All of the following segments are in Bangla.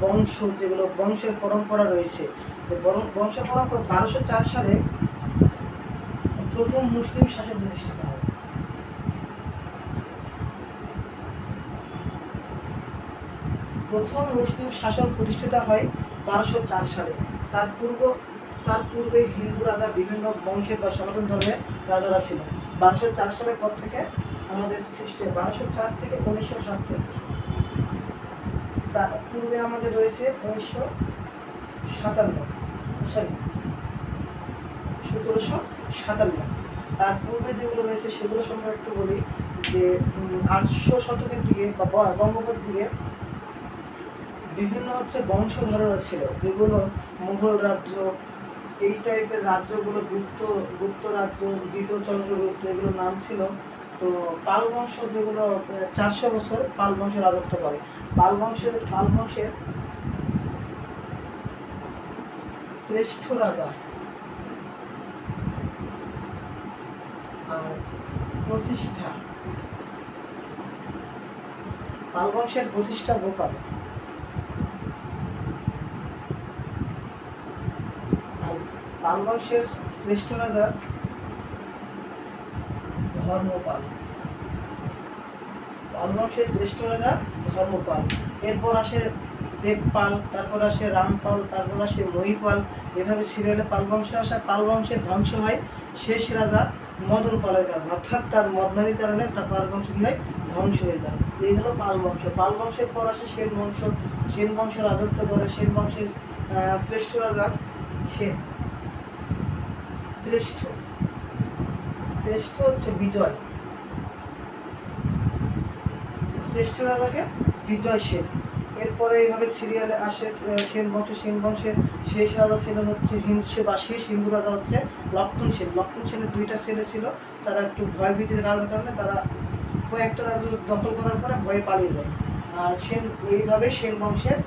বংশ, যেগুলো বংশের পরম্পরা রয়েছে, বংশ পরম্পরা 1204 সালে প্রথম মুসলিম শাসন প্রতিষ্ঠিত হয়। প্রথম মুসলিম শাসন প্রতিষ্ঠিত হয় 1204 সালে। তার পূর্বে হিন্দু রাজা, বিভিন্ন বংশের বা সনাতন ধর্মের রাজারা ছিল। 1204 সালের পর থেকে আমাদের সৃষ্টি, 1204 থেকে 1947। তার পূর্বে আমাদের রয়েছে 1757। তার পূর্বে যেগুলো রয়েছে সেগুলো সম্পর্কে একটু বলি, যে 800 শতকের দিকে বা বঙ্গোপসাগরের দিকে বিভিন্ন বংশধররা ছিল, যেগুলো মুঘল রাজ্য, এই টাইপের রাজ্যগুলো, গুপ্ত রাজ্য, দ্বিতীয় চন্দ্রগুপ্ত, এগুলো নাম ছিল। তো পাল বংশ, যেগুলো 400 বছর পাল বংশ রাজত্ব করে। পাল বংশের শ্রেষ্ঠ রাজা আর প্রতিষ্ঠা, পাল বংশের প্রতিষ্ঠা গোপাল। পাল বংশের শ্রেষ্ঠ রাজা ধর্মপাল। পাল বংশের শ্রেষ্ঠ রাজা ধর্মপাল। এরপর আসে দেবপাল, তারপর আসে রামপাল, তারপর আসে মহিপাল। এভাবে সিরিয়ালে পাল বংশ আসা। পাল বংশের ধ্বংস হয় শেষ রাজা মদন পালের কারণে, অর্থাৎ তার মদনারির কারণে তার পাল বংশ কি হয়, ধ্বংস হয়ে যায়। এই হলো পাল বংশ। পাল বংশের পর আসে সেন বংশ। সেন বংশ রাজত্ব করে। সেন বংশের শ্রেষ্ঠ রাজা সেন। শ্রেষ্ঠ হচ্ছে বিজয়। শ্রেষ্ঠ রাজাকে বিজয় সেন। এরপরে এইভাবে সিরিয়ালে আসে সেন বংশ। সেন বংশের শেষ রাজা ছিল হচ্ছে শেষ হিন্দু রাজা হচ্ছে লক্ষণ সেন। লক্ষণ সেনের 2টা ছেলে ছিল, তারা একটু ভয়ভীতির কারণে তারা কয়েকটা রাজ্য দখল করার পরে ভয়ে পালিয়ে যায়। আর এইভাবে সেন বংশের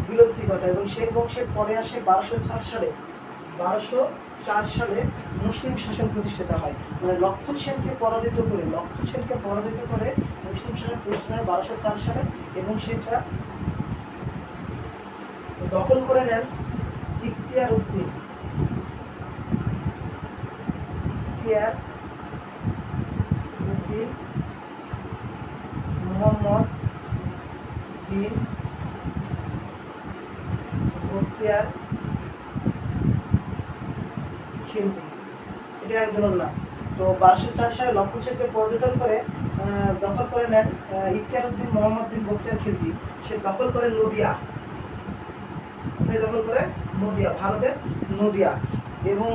বিলুপ্তি ঘটায়। এবং সেন বংশের পরে আসে 1204 সালে মুসলিম শাসন প্রতিষ্ঠিত হয়। মানে লক্ষণ সেনকে পরাজিত করে মুসলিম শাসন প্রতিষ্ঠিত হয় 1204 সালে। এবং সেটা দখল করে নেন ইখতিয়ার উদ্দিন মোহাম্মদ বিন বখতিয়ার খিলজি, এটা একজনের নাম। তো 1204 সালে লক্ষণ সেনকে পরাজিত করে দখল করে নেন ইখতিয়ার উদ্দিন মোহাম্মদ বিন বখতিয়ার খিলজি। সে দখল করে নদিয়া। ভারতের নদিয়া। এবং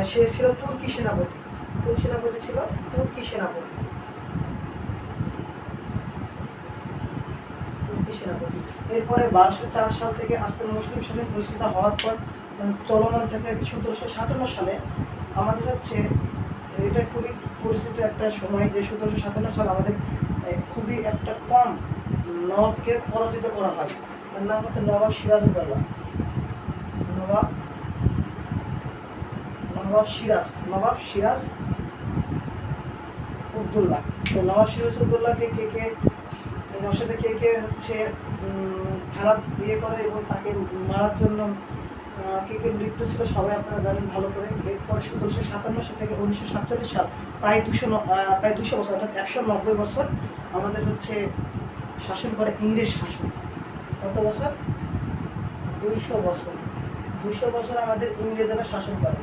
সে ছিল তুর্কি সেনাপতি। এরপরে 1204 সাল থেকে আস্তে মুসলিম শাসন প্রতিষ্ঠিত হওয়ার পর চলমান থেকে 1757 সালে আমাদের এটা খুবই পরিচিত একটা সময়, যে 1757 সালে আমাদের খুবই একটা কম নবাবকে পরাজিত করা হয়। তার নাম হচ্ছে নবাব সিরাজউদ্দৌলা। তো নবাব সিরাজউদ্দৌলাকে কে খারাপ করে এবং তাকে মারার জন্য কে লিপ্ত ছিল সবাই আপনারা জানেন ভালো করে। এরপরে 1757 থেকে 1947 সাল, প্রায় 200 বছর, অর্থাৎ 190 বছর আমাদের শাসন করে ইংরেজ শাসন। কত বছর? 200 বছর আমাদের ইংরেজরা শাসন করে।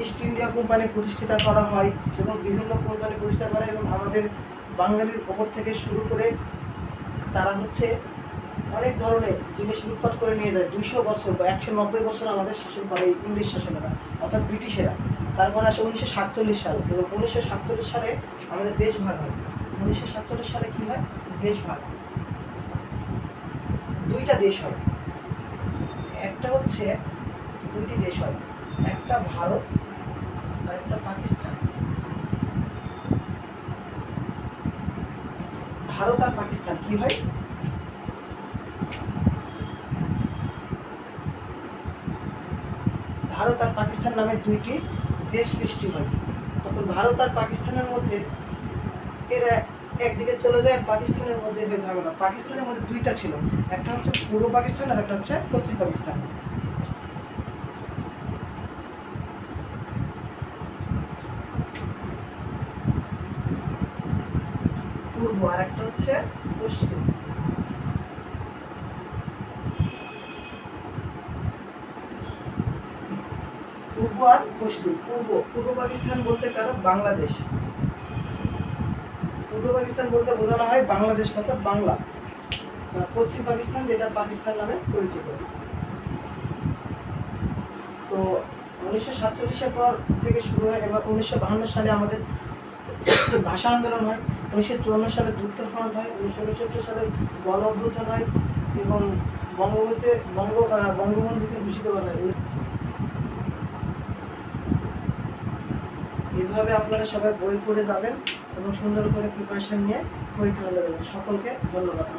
ইস্ট ইন্ডিয়া কোম্পানি প্রতিষ্ঠিত করা হয় এবং বিভিন্ন কোম্পানি প্রতিষ্ঠা করে এবং আমাদের বাঙালির ওপর থেকে শুরু করে তারা অনেক ধরনের জিনিস লুটপাট করে নিয়ে যায়। 200 বছর বা 190 বছর আমাদের শাসন করে ইংরেজ শাসনেরা, অর্থাৎ ব্রিটিশেরা। তারপরে আসে 1947 সাল, এবং 1947 সালে আমাদের দেশ ভাগ হয়। 1947 সালে কি হয়? দেশ ভাগ। 2টা দেশ হয়। দুইটি দেশ হয়, একটা ভারত আর একটা পাকিস্তান। ভারত আর পাকিস্তান কি হয়? ভারত আর পাকিস্তান নামে 2টি দেশ সৃষ্টি হয়। তখন ভারত আর পাকিস্তানের মধ্যে এরা একদিকে চলে যায়, পাকিস্তানের মধ্যে হয়ে ঝামেলা। পাকিস্তানের মধ্যে দুইটা ছিল, একটা হচ্ছে পূর্ব পাকিস্তান আর একটা হচ্ছে পশ্চিম পাকিস্তান। পূর্ব আর একটা হচ্ছে পশ্চিম। পূর্ব আর পশ্চিম। পূর্ব পাকিস্তান বলতে কারো বাংলাদেশ, পূর্ব পাকিস্তান বলতে বোঝানো হয় বাংলাদেশ অর্থাৎ বাংলা। পশ্চিম পাকিস্তান যেটা পাকিস্তান নামে পরিচিত। তো 1947-এর পর থেকে শুরু হয়, এবার 1952 সালে আমাদের ভাষা আন্দোলন হয়, 1954 সালে যুক্ত ফ্রন্ট হয়, 1969 সালে গণ অভ্যুত্থান হয় এবং বঙ্গবন্ধুকে ঘোষিত করা হয়। এইভাবে আপনারা সবাই বই পড়ে যাবেন এবং সুন্দর করে প্রিপারেশন নিয়ে পরীক্ষা দেবেন। সকলকে ধন্যবাদ।